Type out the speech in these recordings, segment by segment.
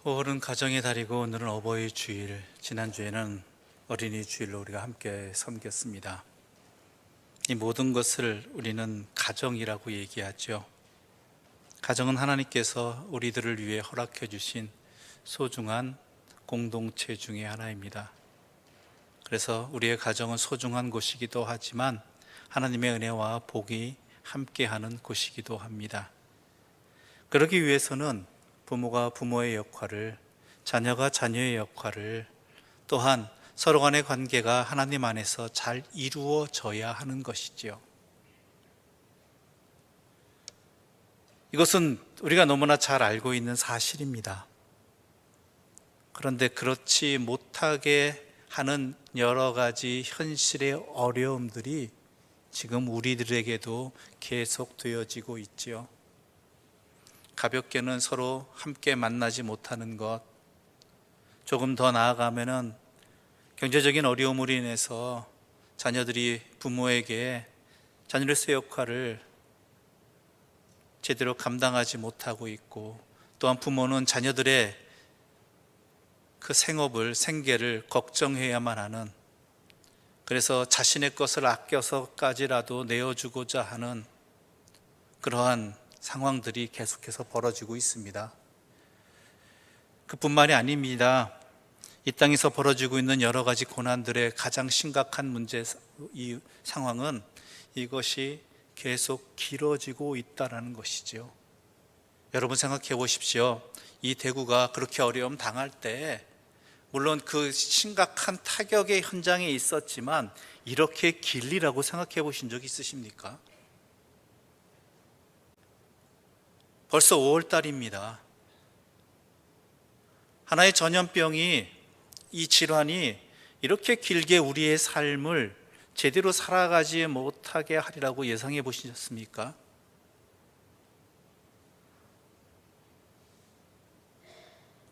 5월은 가정의 달이고 오늘은 어버이 주일, 지난주에는 어린이 주일로 우리가 함께 섬겼습니다. 이 모든 것을 우리는 가정이라고 얘기하죠. 가정은 하나님께서 우리들을 위해 허락해 주신 소중한 공동체 중에 하나입니다. 그래서 우리의 가정은 소중한 곳이기도 하지만 하나님의 은혜와 복이 함께하는 곳이기도 합니다. 그러기 위해서는 부모가 부모의 역할을, 자녀가 자녀의 역할을, 또한 서로 간의 관계가 하나님 안에서 잘 이루어져야 하는 것이지요. 이것은 우리가 너무나 잘 알고 있는 사실입니다. 그런데 그렇지 못하게 하는 여러 가지 현실의 어려움들이 지금 우리들에게도 계속되어지고 있지요. 가볍게는 서로 함께 만나지 못하는 것, 조금 더 나아가면은 경제적인 어려움으로 인해서 자녀들이 부모에게 자녀로서의 역할을 제대로 감당하지 못하고 있고, 또한 부모는 자녀들의 그 생계를 걱정해야만 하는, 그래서 자신의 것을 아껴서까지라도 내어주고자 하는 그러한 상황들이 계속해서 벌어지고 있습니다. 그뿐만이 아닙니다. 이 땅에서 벌어지고 있는 여러 가지 고난들의 가장 심각한 문제, 이 상황은 이것이 계속 길어지고 있다는 것이죠. 여러분 생각해 보십시오. 이 대구가 그렇게 어려움 당할 때 물론 그 심각한 타격의 현장에 있었지만 이렇게 길리라고 생각해 보신 적 있으십니까? 벌써 5월 달입니다. 하나의 전염병이, 이 질환이 이렇게 길게 우리의 삶을 제대로 살아가지 못하게 하리라고 예상해 보셨습니까?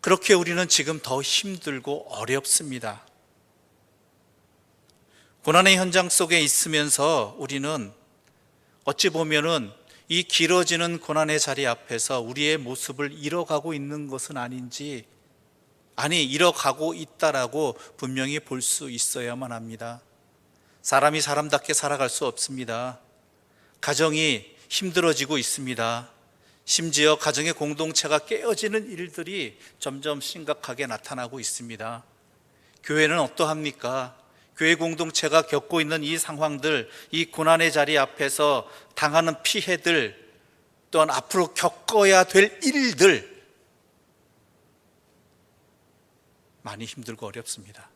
그렇게 우리는 지금 더 힘들고 어렵습니다. 고난의 현장 속에 있으면서 우리는 어찌 보면은 이 길어지는 고난의 자리 앞에서 우리의 모습을 잃어가고 있는 것은 아닌지, 잃어가고 있다라고 분명히 볼 수 있어야만 합니다. 사람이 사람답게 살아갈 수 없습니다. 가정이 힘들어지고 있습니다. 심지어 가정의 공동체가 깨어지는 일들이 점점 심각하게 나타나고 있습니다. 교회는 어떠합니까? 교회 공동체가 겪고 있는 이 상황들, 이 고난의 자리 앞에서 당하는 피해들, 또한 앞으로 겪어야 될 일들, 많이 힘들고 어렵습니다.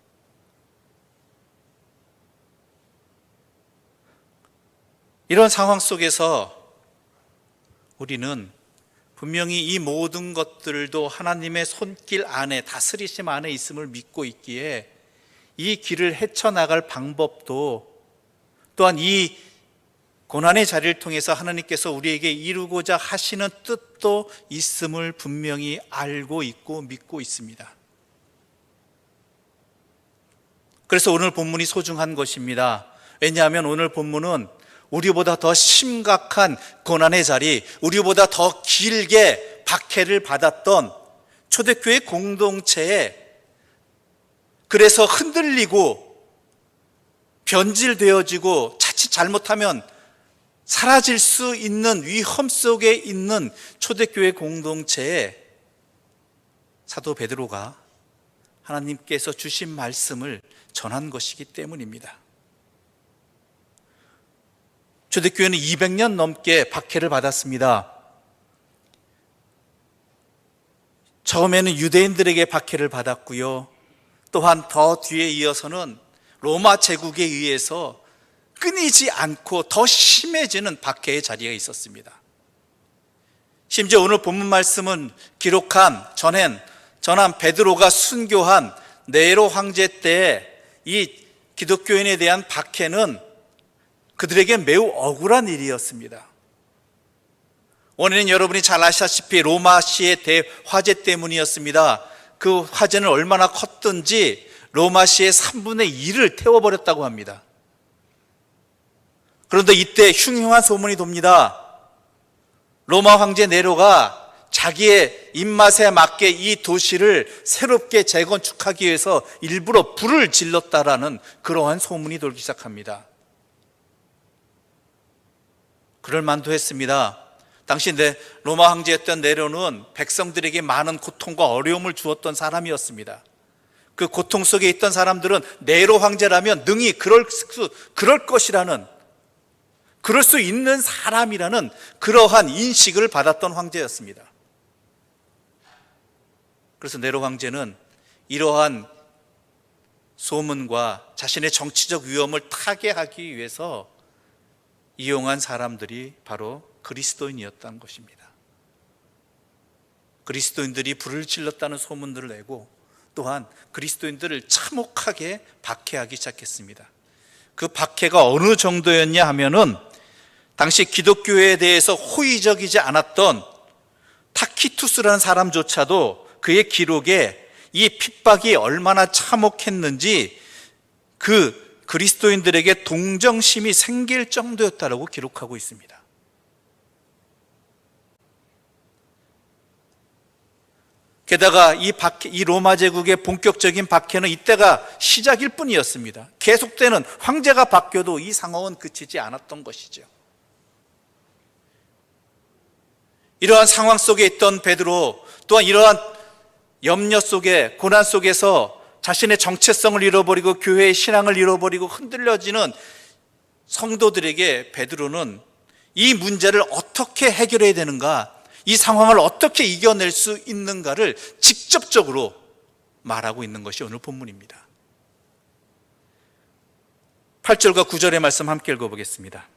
이런 상황 속에서 우리는 분명히 이 모든 것들도 하나님의 손길 안에, 다스리심 안에 있음을 믿고 있기에 이 길을 헤쳐나갈 방법도, 또한 이 고난의 자리를 통해서 하나님께서 우리에게 이루고자 하시는 뜻도 있음을 분명히 알고 있고 믿고 있습니다. 그래서 오늘 본문이 소중한 것입니다. 왜냐하면 오늘 본문은 우리보다 더 심각한 고난의 자리, 우리보다 더 길게 박해를 받았던 초대교회 공동체에, 그래서 흔들리고 변질되어지고 자칫 잘못하면 사라질 수 있는 위험 속에 있는 초대교회 공동체에 사도 베드로가 하나님께서 주신 말씀을 전한 것이기 때문입니다. 초대교회는 200년 넘게 박해를 받았습니다. 처음에는 유대인들에게 박해를 받았고요, 또한 더 뒤에 이어서는 로마 제국에 의해서 끊이지 않고 더 심해지는 박해의 자리가 있었습니다. 심지어 오늘 본문 말씀은 전한 베드로가 순교한 네로 황제 때 이 기독교인에 대한 박해는 그들에게 매우 억울한 일이었습니다. 원인은 여러분이 잘 아시다시피 로마시의 대화재 때문이었습니다. 그 화재는 얼마나 컸든지 로마시의 3분의 1을 태워버렸다고 합니다. 그런데 이때 흉흉한 소문이 돕니다. 로마 황제 네로가 자기의 입맛에 맞게 이 도시를 새롭게 재건축하기 위해서 일부러 불을 질렀다라는 그러한 소문이 돌기 시작합니다. 그럴 만도 했습니다. 당시 로마 황제였던 네로는 백성들에게 많은 고통과 어려움을 주었던 사람이었습니다. 그 고통 속에 있던 사람들은 네로 황제라면 능히 그럴 것이라는, 그럴 수 있는 사람이라는 그러한 인식을 받았던 황제였습니다. 그래서 네로 황제는 이러한 소문과 자신의 정치적 위험을 타개하기 위해서 이용한 사람들이 바로 그리스도인이었다는 것입니다. 그리스도인들이 불을 질렀다는 소문들을 내고 또한 그리스도인들을 참혹하게 박해하기 시작했습니다. 그 박해가 어느 정도였냐 하면은 당시 기독교에 대해서 호의적이지 않았던 타키투스라는 사람조차도 그의 기록에 이 핍박이 얼마나 참혹했는지 그 그리스도인들에게 동정심이 생길 정도였다라고 기록하고 있습니다. 게다가 이 로마 제국의 본격적인 박해는 이때가 시작일 뿐이었습니다. 계속되는, 황제가 바뀌어도 이 상황은 그치지 않았던 것이죠. 이러한 상황 속에 있던 베드로, 또한 이러한 염려 속에, 고난 속에서 자신의 정체성을 잃어버리고 교회의 신앙을 잃어버리고 흔들려지는 성도들에게 베드로는 이 문제를 어떻게 해결해야 되는가, 이 상황을 어떻게 이겨낼 수 있는가를 직접적으로 말하고 있는 것이 오늘 본문입니다. 8절과 9절의 말씀 함께 읽어보겠습니다.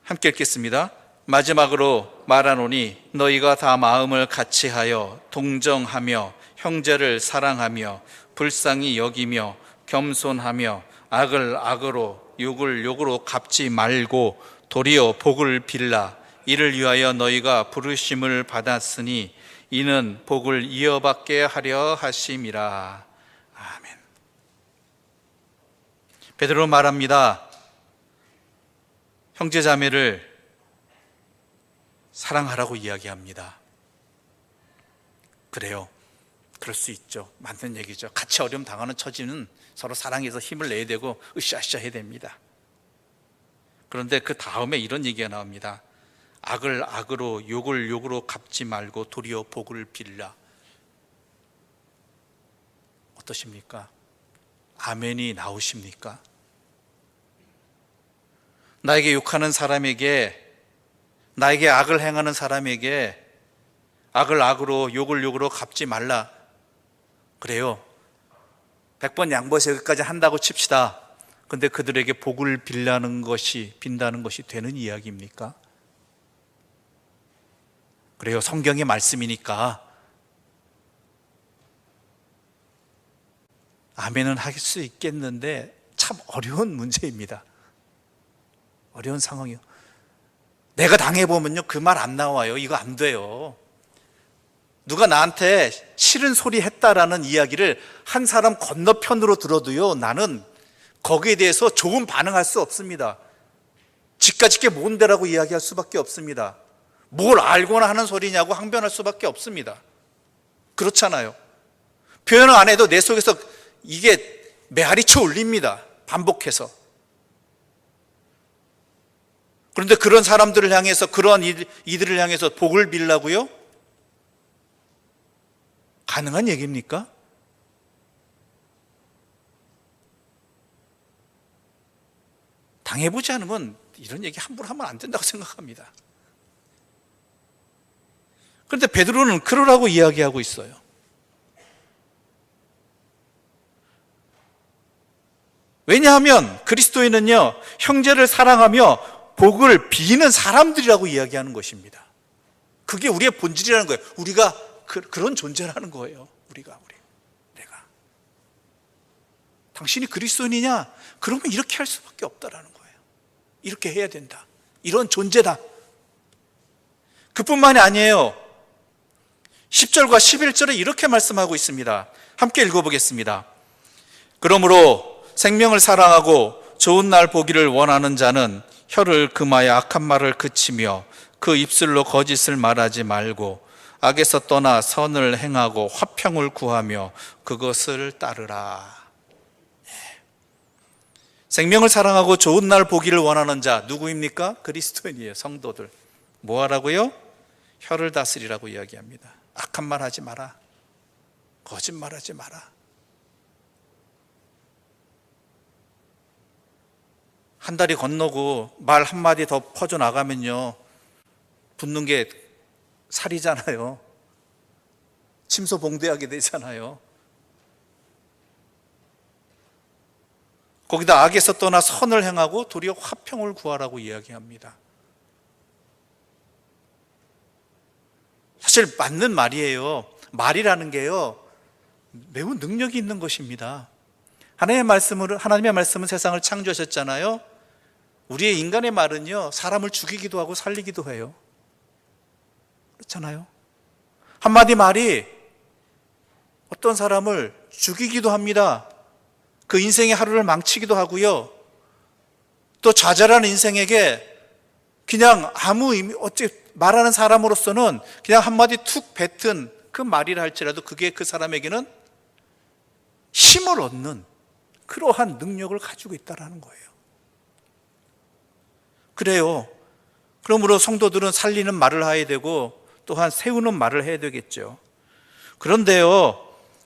함께 읽겠습니다. 마지막으로 말하노니 너희가 다 마음을 같이하여 동정하며 형제를 사랑하며 불쌍히 여기며 겸손하며 악을 악으로 욕을 욕으로 갚지 말고 도리어 복을 빌라. 이를 위하여 너희가 부르심을 받았으니 이는 복을 이어받게 하려 하심이라. 아멘. 베드로는 말합니다. 형제자매를 사랑하라고 이야기합니다. 그래요. 그럴 수 있죠. 맞는 얘기죠. 같이 어려움 당하는 처지는 서로 사랑해서 힘을 내야 되고 으쌰으쌰 해야 됩니다. 그런데 그 다음에 이런 얘기가 나옵니다. 악을 악으로 욕을 욕으로 갚지 말고 도리어 복을 빌라. 어떠십니까? 아멘이 나오십니까? 나에게 욕하는 사람에게, 나에게 악을 행하는 사람에게 악을 악으로 욕을 욕으로 갚지 말라. 그래요. 100번 양보해서 여기까지 한다고 칩시다. 근데 그들에게 복을 빈다는 것이 되는 이야기입니까? 그래요. 성경의 말씀이니까 아멘은 할 수 있겠는데 참 어려운 문제입니다. 어려운 상황이요. 내가 당해보면요, 그 말 안 나와요. 이거 안 돼요. 누가 나한테 싫은 소리 했다라는 이야기를 한 사람 건너편으로 들어도요, 나는 거기에 대해서 좋은 반응할 수 없습니다. 지까짓게 뭔데라고 이야기할 수밖에 없습니다. 뭘 알거나 하는 소리냐고 항변할 수밖에 없습니다. 그렇잖아요. 표현을 안 해도 내 속에서 이게 메아리쳐 울립니다. 반복해서. 그런데 그런 사람들을 향해서, 그러한 이들을 향해서 복을 빌라고요? 가능한 얘기입니까? 당해보지 않은 건 이런 얘기 함부로 하면 안 된다고 생각합니다. 그런데 베드로는 그러라고 이야기하고 있어요. 왜냐하면 그리스도인은요, 형제를 사랑하며 복을 비는 사람들이라고 이야기하는 것입니다. 그게 우리의 본질이라는 거예요. 우리가 그런 존재라는 거예요. 내가. 당신이 그리스도인이냐? 그러면 이렇게 할 수밖에 없다라는 거예요. 이렇게 해야 된다. 이런 존재다. 그뿐만이 아니에요. 10절과 11절에 이렇게 말씀하고 있습니다. 함께 읽어보겠습니다. 그러므로 생명을 사랑하고 좋은 날 보기를 원하는 자는 혀를 금하여 악한 말을 그치며 그 입술로 거짓을 말하지 말고 악에서 떠나 선을 행하고 화평을 구하며 그것을 따르라. 생명을 사랑하고 좋은 날 보기를 원하는 자 누구입니까? 그리스도인이에요. 성도들. 뭐 하라고요? 혀를 다스리라고 이야기합니다. 악한 말 하지 마라. 거짓말하지 마라. 한 달이 건너고 말 한마디 더 퍼져나가면요, 붙는 게 살이잖아요. 침소봉대하게 되잖아요. 거기다 악에서 떠나 선을 행하고 도리어 화평을 구하라고 이야기합니다. 사실 맞는 말이에요. 말이라는 게요, 매우 능력이 있는 것입니다. 하나님의 말씀은 세상을 창조하셨잖아요. 우리의 인간의 말은요, 사람을 죽이기도 하고 살리기도 해요. 그렇잖아요. 한마디 말이 어떤 사람을 죽이기도 합니다. 그 인생의 하루를 망치기도 하고요. 또 좌절한 인생에게 그냥 아무 의미, 말하는 사람으로서는 그냥 한마디 툭 뱉은 그 말이라 할지라도 그게 그 사람에게는 힘을 얻는 그러한 능력을 가지고 있다는 거예요. 그래요. 그러므로 성도들은 살리는 말을 해야 되고 또한 세우는 말을 해야 되겠죠. 그런데요,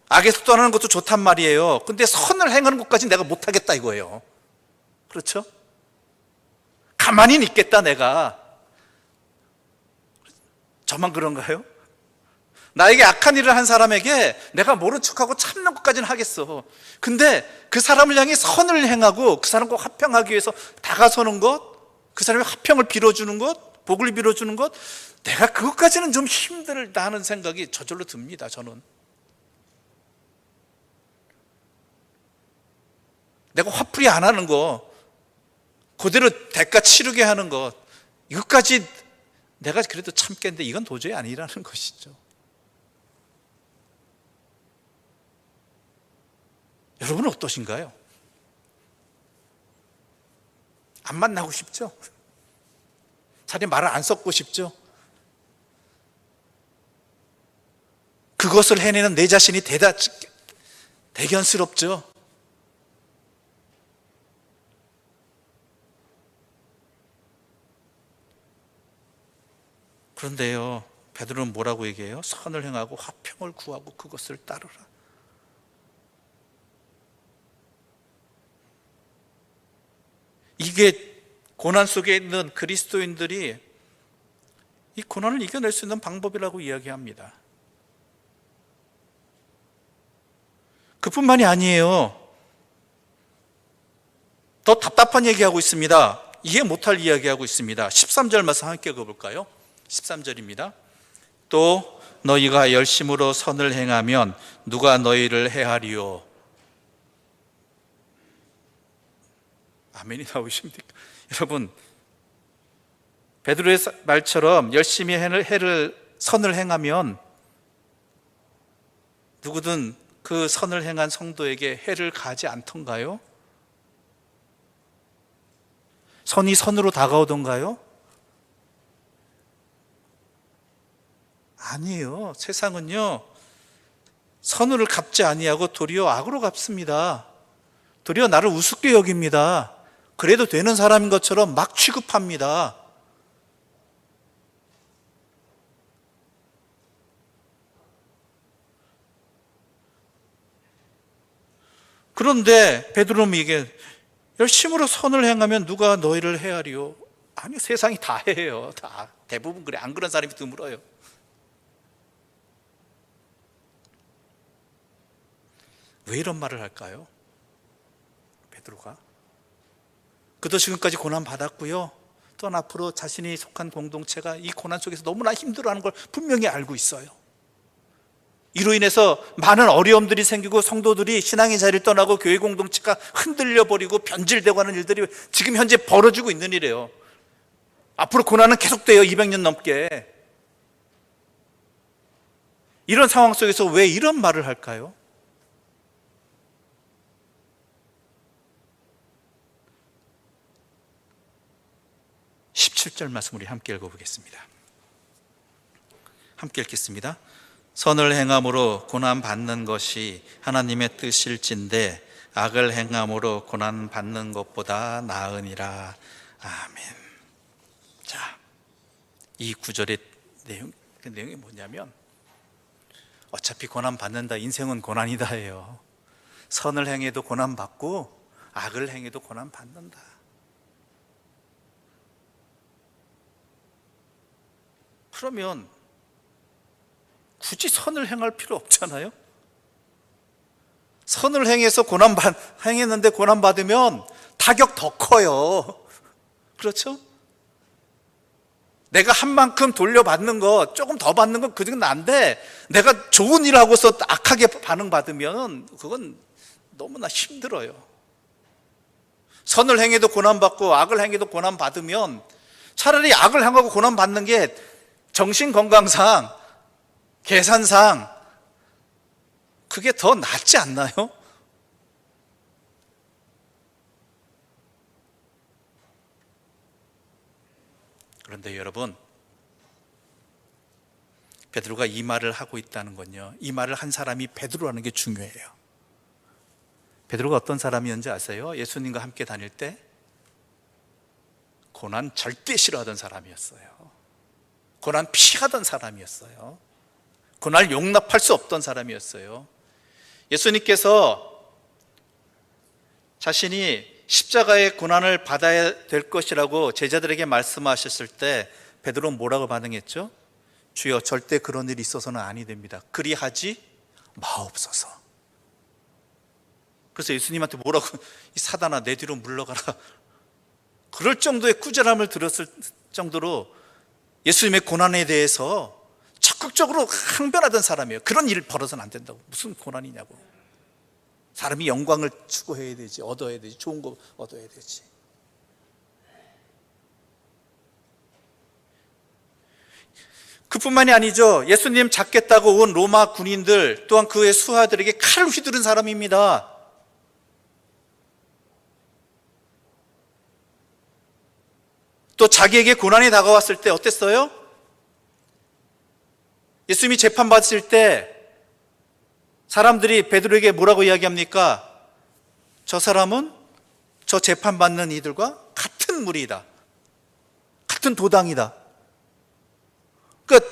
악에서 떠나는 것도 좋단 말이에요. 근데 선을 행하는 것까지 내가 못하겠다 이거예요. 그렇죠? 가만히 있겠다 내가. 저만 그런가요? 나에게 악한 일을 한 사람에게 내가 모른 척하고 참는 것까지는 하겠어. 근데 그 사람을 향해 선을 행하고 그 사람과 화평하기 위해서 다가서는 것, 그 사람의 화평을 빌어주는 것, 복을 빌어주는 것, 내가 그것까지는 좀 힘들다 하는 생각이 저절로 듭니다. 저는 내가 화풀이 안 하는 거, 그대로 대가 치르게 하는 것, 이것까지 내가 그래도 참겠는데 이건 도저히 아니라는 것이죠. 여러분은 어떠신가요? 안 만나고 싶죠? 차라리 말을 안 섞고 싶죠? 그것을 해내는 내 자신이 대견스럽죠? 그런데요, 베드로는 뭐라고 얘기해요? 선을 행하고 화평을 구하고 그것을 따르라. 이게 고난 속에 있는 그리스도인들이 이 고난을 이겨낼 수 있는 방법이라고 이야기합니다. 그뿐만이 아니에요. 더 답답한 얘기하고 있습니다. 이해 못할 이야기하고 있습니다. 13절 말씀 함께 읽어볼까요? 13절입니다. 또 너희가 열심으로 선을 행하면 누가 너희를 해하리요? 아멘이 나오십니까? 여러분, 베드로의 말처럼 열심히 선을 행하면 누구든 그 선을 행한 성도에게 해를 가지 않던가요? 선이 선으로 다가오던가요? 아니에요. 세상은요, 선을 갚지 아니하고 도리어 악으로 갚습니다. 도리어 나를 우습게 여깁니다. 그래도 되는 사람인 것처럼 막 취급합니다. 그런데 베드로는 이게 열심으로 선을 행하면 누가 너희를 해하리요? 아니, 세상이 다 해요. 다 대부분 그래. 안 그런 사람이 드물어요. 왜 이런 말을 할까요? 베드로가 그도 지금까지 고난 받았고요, 또한 앞으로 자신이 속한 공동체가 이 고난 속에서 너무나 힘들어하는 걸 분명히 알고 있어요. 이로 인해서 많은 어려움들이 생기고 성도들이 신앙의 자리를 떠나고 교회 공동체가 흔들려 버리고 변질되고 하는 일들이 지금 현재 벌어지고 있는 일이에요. 앞으로 고난은 계속돼요. 200년 넘게. 이런 상황 속에서 왜 이런 말을 할까요? 17절 10절 말씀 우리 함께 읽어보겠습니다. 함께 읽겠습니다. 선을 행함으로 고난받는 것이 하나님의 뜻일진데 악을 행함으로 고난받는 것보다 나으니라. 아멘. 자, 이 구절의 내용이 뭐냐면 어차피 고난받는다, 인생은 고난이다예요. 선을 행해도 고난받고 악을 행해도 고난받는다. 그러면 굳이 선을 행할 필요 없잖아요. 선을 행했는데 고난받으면 타격 더 커요. 그렇죠? 내가 한 만큼 돌려받는 거, 조금 더 받는 건 그건 난데, 내가 좋은 일 하고서 악하게 반응받으면 그건 너무나 힘들어요. 선을 행해도 고난받고 악을 행해도 고난받으면 차라리 악을 행하고 고난받는 게 정신건강상, 계산상 그게 더 낫지 않나요? 그런데 여러분, 베드로가 이 말을 하고 있다는 건요, 이 말을 한 사람이 베드로라는 게 중요해요. 베드로가 어떤 사람이었는지 아세요? 예수님과 함께 다닐 때 고난 절대 싫어하던 사람이었어요. 고난 피하던 사람이었어요. 고난을 용납할 수 없던 사람이었어요. 예수님께서 자신이 십자가의 고난을 받아야 될 것이라고 제자들에게 말씀하셨을 때 베드로는 뭐라고 반응했죠? 주여, 절대 그런 일이 있어서는 아니 됩니다. 그리하지 마옵소서. 그래서 예수님한테 뭐라고, 이 사단아 내 뒤로 물러가라, 그럴 정도의 꾸절함을 들었을 정도로 예수님의 고난에 대해서 적극적으로 항변하던 사람이에요. 그런 일을 벌어서는 안 된다고. 무슨 고난이냐고. 사람이 영광을 추구해야 되지, 얻어야 되지, 좋은 거 얻어야 되지. 그뿐만이 아니죠. 예수님 잡겠다고 온 로마 군인들 또한 그의 수하들에게 칼을 휘두른 사람입니다. 또 자기에게 고난이 다가왔을 때 어땠어요? 예수님이 재판받으실 때 사람들이 베드로에게 뭐라고 이야기합니까? 저 사람은 저 재판받는 이들과 같은 무리이다, 같은 도당이다. 그러니까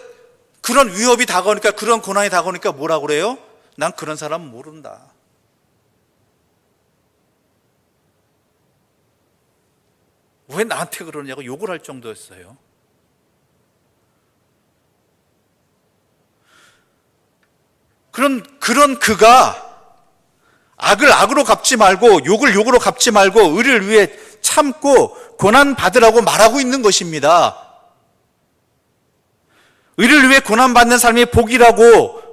그런 위협이 다가오니까, 그런 고난이 다가오니까 뭐라고 그래요? 난 그런 사람 모른다. 왜 나한테 그러냐고 욕을 할 정도였어요. 그런 그가 악을 악으로 갚지 말고 욕을 욕으로 갚지 말고 의를 위해 참고 고난 받으라고 말하고 있는 것입니다. 의를 위해 고난 받는 삶이 복이라고,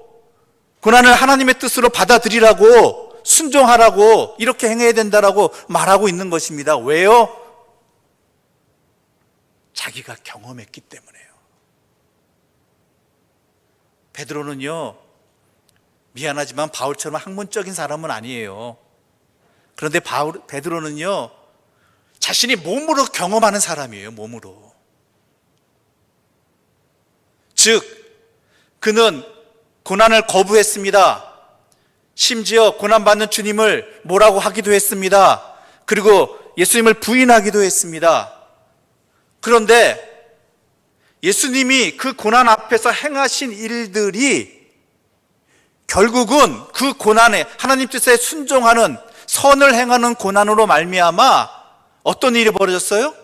고난을 하나님의 뜻으로 받아들이라고, 순종하라고, 이렇게 행해야 된다라고 말하고 있는 것입니다. 왜요? 자기가 경험했기 때문에요. 베드로는요, 미안하지만 바울처럼 학문적인 사람은 아니에요. 그런데 베드로는요, 자신이 몸으로 경험하는 사람이에요. 몸으로. 즉 그는 고난을 거부했습니다. 심지어 고난받는 주님을 뭐라고 하기도 했습니다. 그리고 예수님을 부인하기도 했습니다. 그런데 예수님이 그 고난 앞에서 행하신 일들이 결국은 그 고난에, 하나님 뜻에 순종하는, 선을 행하는 고난으로 말미암아 어떤 일이 벌어졌어요?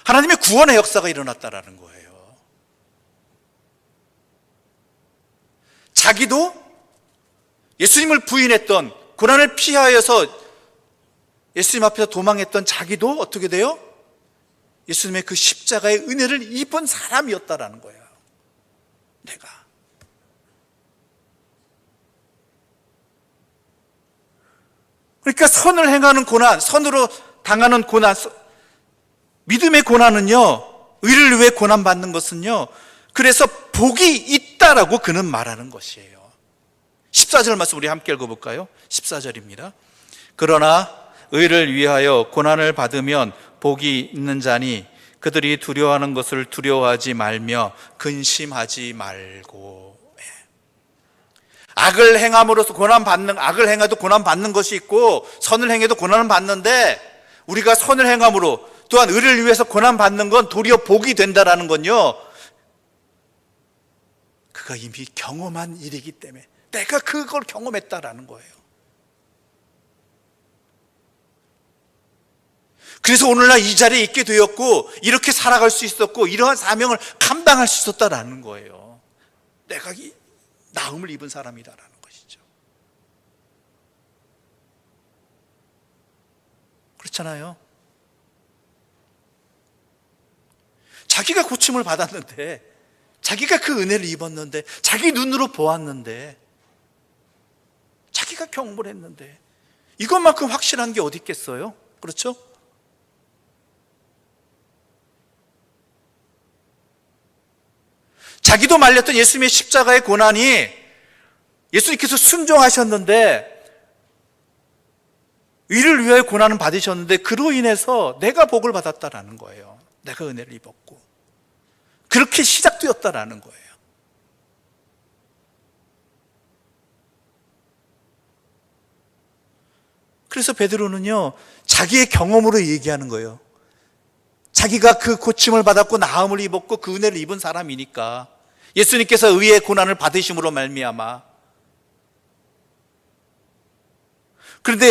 하나님의 구원의 역사가 일어났다라는 거예요. 자기도 예수님을 부인했던, 고난을 피하여서 예수님 앞에서 도망했던 자기도 어떻게 돼요? 예수님의 그 십자가의 은혜를 입은 사람이었다라는 거예요. 내가. 그러니까 선을 행하는 고난, 선으로 당하는 고난, 믿음의 고난은요, 의를 위해 고난받는 것은요, 그래서 복이 있다라고 그는 말하는 것이에요. 14절 말씀 우리 함께 읽어볼까요? 14절입니다. 그러나 의를 위하여 고난을 받으면 복이 있는 자니 그들이 두려워하는 것을 두려워하지 말며 근심하지 말고. 악을 행함으로써 악을 행해도 고난받는 것이 있고 선을 행해도 고난을 받는데, 우리가 선을 행함으로 또한 의를 위해서 고난받는 건 도리어 복이 된다라는 건요, 그가 이미 경험한 일이기 때문에, 내가 그걸 경험했다라는 거예요. 그래서 오늘날 이 자리에 있게 되었고 이렇게 살아갈 수 있었고 이러한 사명을 감당할 수 있었다라는 거예요. 내가 나음을 입은 사람이다라는 것이죠. 그렇잖아요. 자기가 고침을 받았는데, 자기가 그 은혜를 입었는데, 자기 눈으로 보았는데, 자기가 경험을 했는데, 이것만큼 확실한 게 어디 있겠어요? 그렇죠? 자기도 말렸던 예수님의 십자가의 고난이, 예수님께서 순종하셨는데 의를 위하여 고난을 받으셨는데 그로 인해서 내가 복을 받았다라는 거예요. 내가 은혜를 입었고 그렇게 시작되었다라는 거예요. 그래서 베드로는요, 자기의 경험으로 얘기하는 거예요. 자기가 그 고침을 받았고 나음을 입었고 그 은혜를 입은 사람이니까, 예수님께서 의의 고난을 받으심으로 말미암아. 그런데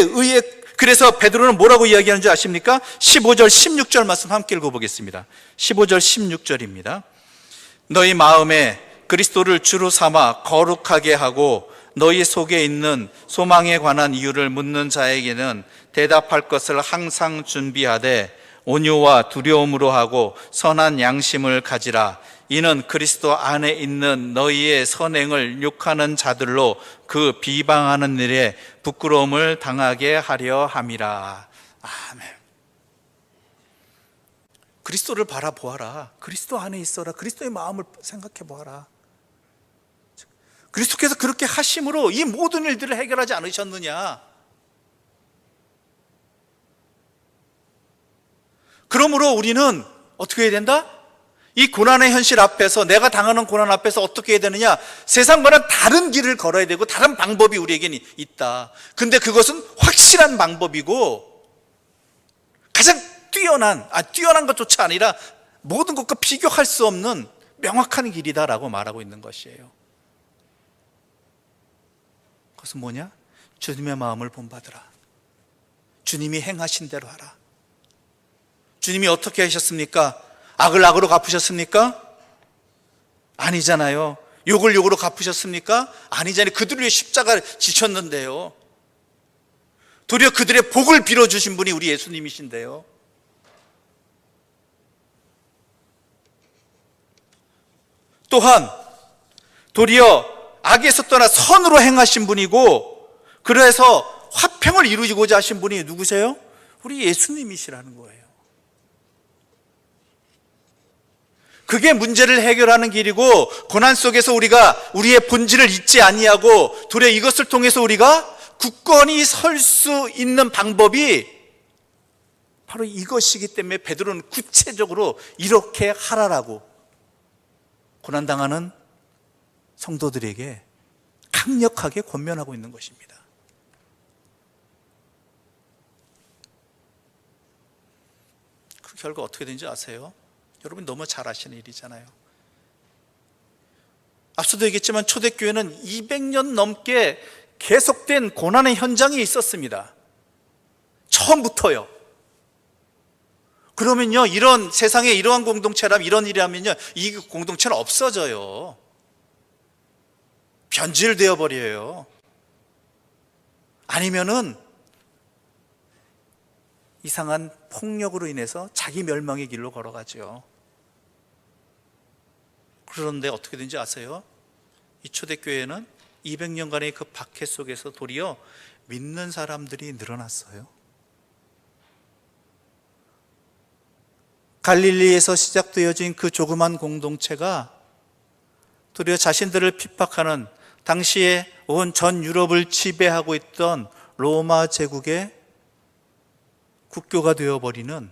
그래서 베드로는 뭐라고 이야기하는지 아십니까? 15절 16절 말씀 함께 읽어보겠습니다. 15절 16절입니다. 너희 마음에 그리스도를 주로 삼아 거룩하게 하고 너희 속에 있는 소망에 관한 이유를 묻는 자에게는 대답할 것을 항상 준비하되 온유와 두려움으로 하고 선한 양심을 가지라. 이는 그리스도 안에 있는 너희의 선행을 욕하는 자들로 그 비방하는 일에 부끄러움을 당하게 하려 함이라. 아멘. 그리스도를 바라보아라. 그리스도 안에 있어라. 그리스도의 마음을 생각해 보아라. 그리스도께서 그렇게 하심으로 이 모든 일들을 해결하지 않으셨느냐? 그러므로 우리는 어떻게 해야 된다? 이 고난의 현실 앞에서, 내가 당하는 고난 앞에서 어떻게 해야 되느냐? 세상과는 다른 길을 걸어야 되고 다른 방법이 우리에게는 있다. 근데 그것은 확실한 방법이고 가장 뛰어난 것조차 아니라 모든 것과 비교할 수 없는 명확한 길이다라고 말하고 있는 것이에요. 그것은 뭐냐? 주님의 마음을 본받으라. 주님이 행하신 대로 하라. 주님이 어떻게 하셨습니까? 악을 악으로 갚으셨습니까? 아니잖아요. 욕을 욕으로 갚으셨습니까? 아니잖아요. 그들을 위해 십자가를 지셨는데요. 도리어 그들의 복을 빌어주신 분이 우리 예수님이신데요. 또한 도리어 악에서 떠나 선으로 행하신 분이고, 그래서 화평을 이루고자 하신 분이 누구세요? 우리 예수님이시라는 거예요. 그게 문제를 해결하는 길이고, 고난 속에서 우리가 우리의 본질을 잊지 아니하고 도리어 이것을 통해서 우리가 굳건히 설 수 있는 방법이 바로 이것이기 때문에 베드로는 구체적으로 이렇게 하라라고 고난당하는 성도들에게 강력하게 권면하고 있는 것입니다. 그 결과 어떻게 되는지 아세요? 여러분 너무 잘 아시는 일이잖아요. 앞서도 얘기했지만 초대교회는 200년 넘게 계속된 고난의 현장이 있었습니다. 처음부터요. 그러면요, 이런 세상에 이러한 공동체라면, 이런 일이라면요, 이 공동체는 없어져요. 변질되어 버려요. 아니면은 이상한 폭력으로 인해서 자기 멸망의 길로 걸어가죠. 그런데 어떻게 된지 아세요? 이 초대교회는 200년간의 그 박해 속에서 도리어 믿는 사람들이 늘어났어요. 갈릴리에서 시작되어진 그 조그만 공동체가 도리어 자신들을 핍박하는, 당시에 온 전 유럽을 지배하고 있던 로마 제국의 국교가 되어버리는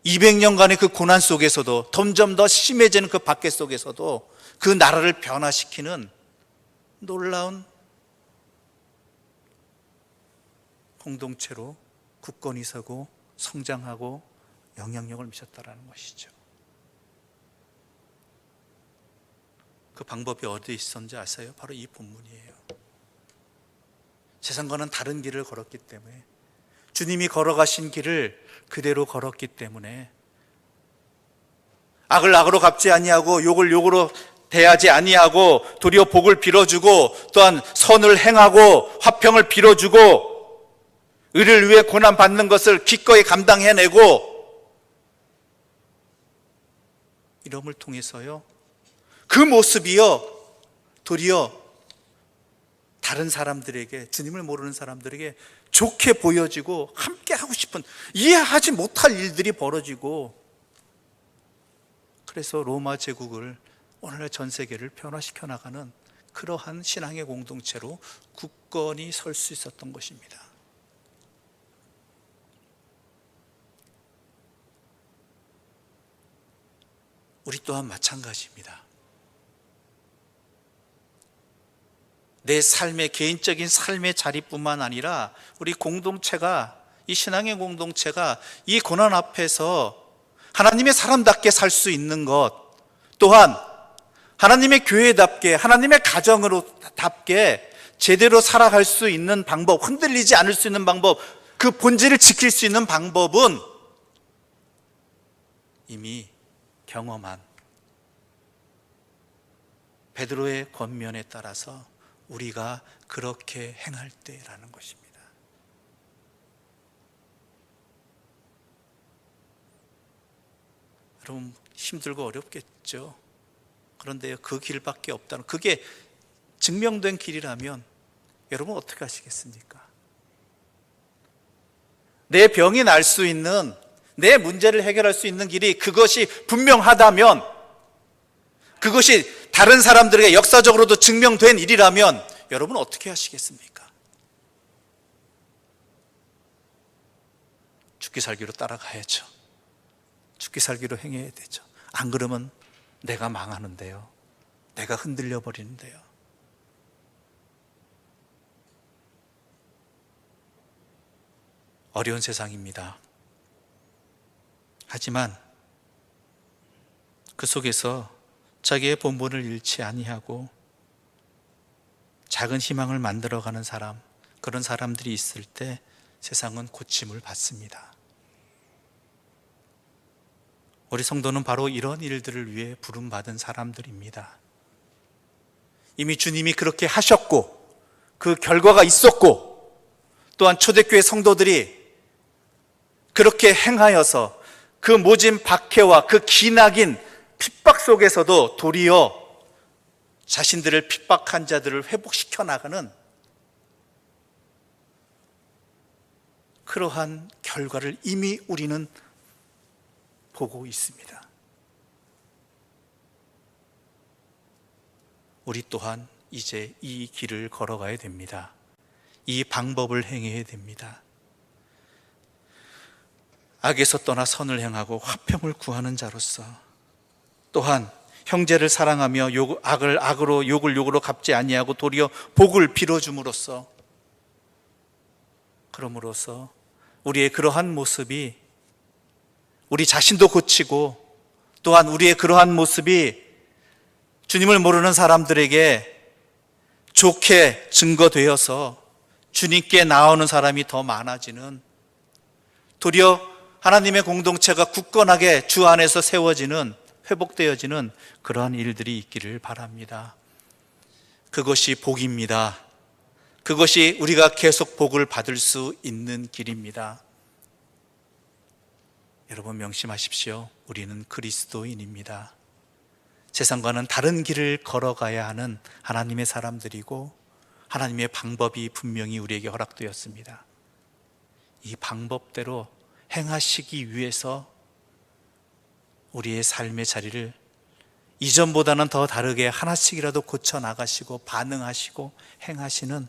200년간의 그 고난 속에서도 점점 더 심해지는 그 박해 속에서도 그 나라를 변화시키는 놀라운 공동체로 굳건히 서고 성장하고 영향력을 미쳤다라는 것이죠. 그 방법이 어디에 있었는지 아세요? 바로 이 본문이에요. 세상과는 다른 길을 걸었기 때문에, 주님이 걸어가신 길을 그대로 걸었기 때문에, 악을 악으로 갚지 아니하고 욕을 욕으로 대하지 아니하고 도리어 복을 빌어주고, 또한 선을 행하고 화평을 빌어주고, 의를 위해 고난 받는 것을 기꺼이 감당해내고, 이름을 통해서요, 그 모습이요 도리어 다른 사람들에게, 주님을 모르는 사람들에게 좋게 보여지고 함께 하고 싶은, 이해하지 못할 일들이 벌어지고, 그래서 로마 제국을, 오늘날 전 세계를 변화시켜 나가는 그러한 신앙의 공동체로 굳건히 설 수 있었던 것입니다. 우리 또한 마찬가지입니다. 내 삶의, 개인적인 삶의 자리뿐만 아니라 우리 공동체가, 이 신앙의 공동체가 이 고난 앞에서 하나님의 사람답게 살 수 있는 것, 또한 하나님의 교회답게, 하나님의 가정으로답게 제대로 살아갈 수 있는 방법, 흔들리지 않을 수 있는 방법, 그 본질을 지킬 수 있는 방법은 이미 경험한 베드로의 권면에 따라서 우리가 그렇게 행할 때라는 것입니다. 여러분, 힘들고 어렵겠죠. 그런데 그 길밖에 없다는, 그게 증명된 길이라면 여러분 어떻게 하시겠습니까? 내 병이 날 수 있는, 내 문제를 해결할 수 있는 길이 그것이 분명하다면, 그것이 다른 사람들에게 역사적으로도 증명된 일이라면 여러분 어떻게 하시겠습니까? 죽기 살기로 따라가야죠. 죽기 살기로 행해야 되죠. 안 그러면 내가 망하는데요, 내가 흔들려 버리는데요. 어려운 세상입니다. 하지만 그 속에서 자기의 본분을 잃지 아니하고 작은 희망을 만들어가는 사람, 그런 사람들이 있을 때 세상은 고침을 받습니다. 우리 성도는 바로 이런 일들을 위해 부름받은 사람들입니다. 이미 주님이 그렇게 하셨고 그 결과가 있었고, 또한 초대교회 성도들이 그렇게 행하여서 그 모진 박해와 그 기나긴 핍박 속에서도 도리어 자신들을 핍박한 자들을 회복시켜 나가는 그러한 결과를 이미 우리는 보고 있습니다. 우리 또한 이제 이 길을 걸어가야 됩니다. 이 방법을 행해야 됩니다. 악에서 떠나 선을 행하고 화평을 구하는 자로서, 또한 형제를 사랑하며 악을 악으로, 욕을 욕으로 갚지 아니하고 도리어 복을 빌어줌으로써, 그럼으로써 우리의 그러한 모습이 우리 자신도 고치고, 또한 우리의 그러한 모습이 주님을 모르는 사람들에게 좋게 증거되어서 주님께 나오는 사람이 더 많아지는, 도리어 하나님의 공동체가 굳건하게 주 안에서 세워지는, 회복되어지는 그러한 일들이 있기를 바랍니다. 그것이 복입니다. 그것이 우리가 계속 복을 받을 수 있는 길입니다. 여러분 명심하십시오. 우리는 그리스도인입니다. 세상과는 다른 길을 걸어가야 하는 하나님의 사람들이고, 하나님의 방법이 분명히 우리에게 허락되었습니다. 이 방법대로 행하시기 위해서 우리의 삶의 자리를 이전보다는 더 다르게 하나씩이라도 고쳐 나가시고 반응하시고 행하시는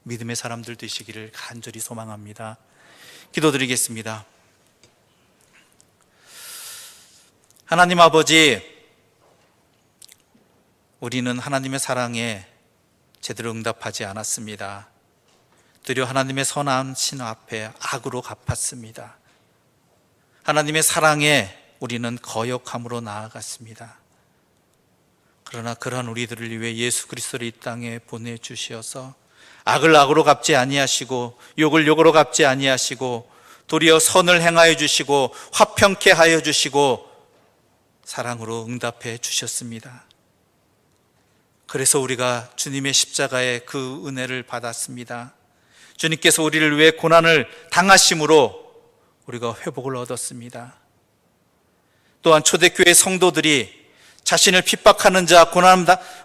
믿음의 사람들 되시기를 간절히 소망합니다. 기도드리겠습니다. 하나님 아버지, 우리는 하나님의 사랑에 제대로 응답하지 않았습니다. 되려 하나님의 선하신 앞에 악으로 갚았습니다. 하나님의 사랑에 우리는 거역함으로 나아갔습니다. 그러나 그러한 우리들을 위해 예수 그리스도를 이 땅에 보내주셔서 악을 악으로 갚지 아니하시고 욕을 욕으로 갚지 아니하시고 도리어 선을 행하여 주시고 화평케 하여 주시고 사랑으로 응답해 주셨습니다. 그래서 우리가 주님의 십자가의 그 은혜를 받았습니다. 주님께서 우리를 위해 고난을 당하심으로 우리가 회복을 얻었습니다. 또한 초대교회 성도들이 자신을 핍박하는 자,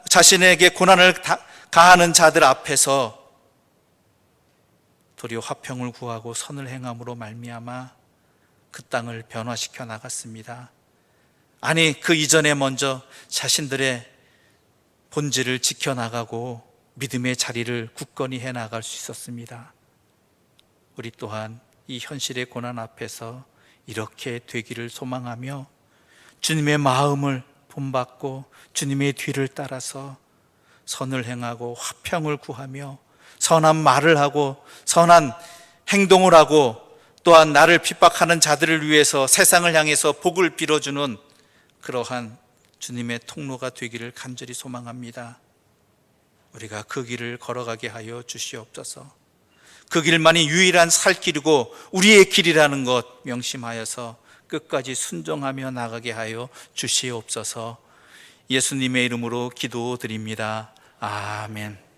자신에게 고난을 가하는 자들 앞에서 도리어 화평을 구하고 선을 행함으로 말미암아 그 땅을 변화시켜 나갔습니다. 아니, 그 이전에 먼저 자신들의 본질을 지켜나가고 믿음의 자리를 굳건히 해나갈 수 있었습니다. 우리 또한 이 현실의 고난 앞에서 이렇게 되기를 소망하며 주님의 마음을 본받고 주님의 뒤를 따라서 선을 행하고 화평을 구하며 선한 말을 하고 선한 행동을 하고 또한 나를 핍박하는 자들을 위해서 세상을 향해서 복을 빌어주는 그러한 주님의 통로가 되기를 간절히 소망합니다. 우리가 그 길을 걸어가게 하여 주시옵소서. 그 길만이 유일한 살 길이고 우리의 길이라는 것 명심하여서 끝까지 순종하며 나가게 하여 주시옵소서. 예수님의 이름으로 기도드립니다. 아멘.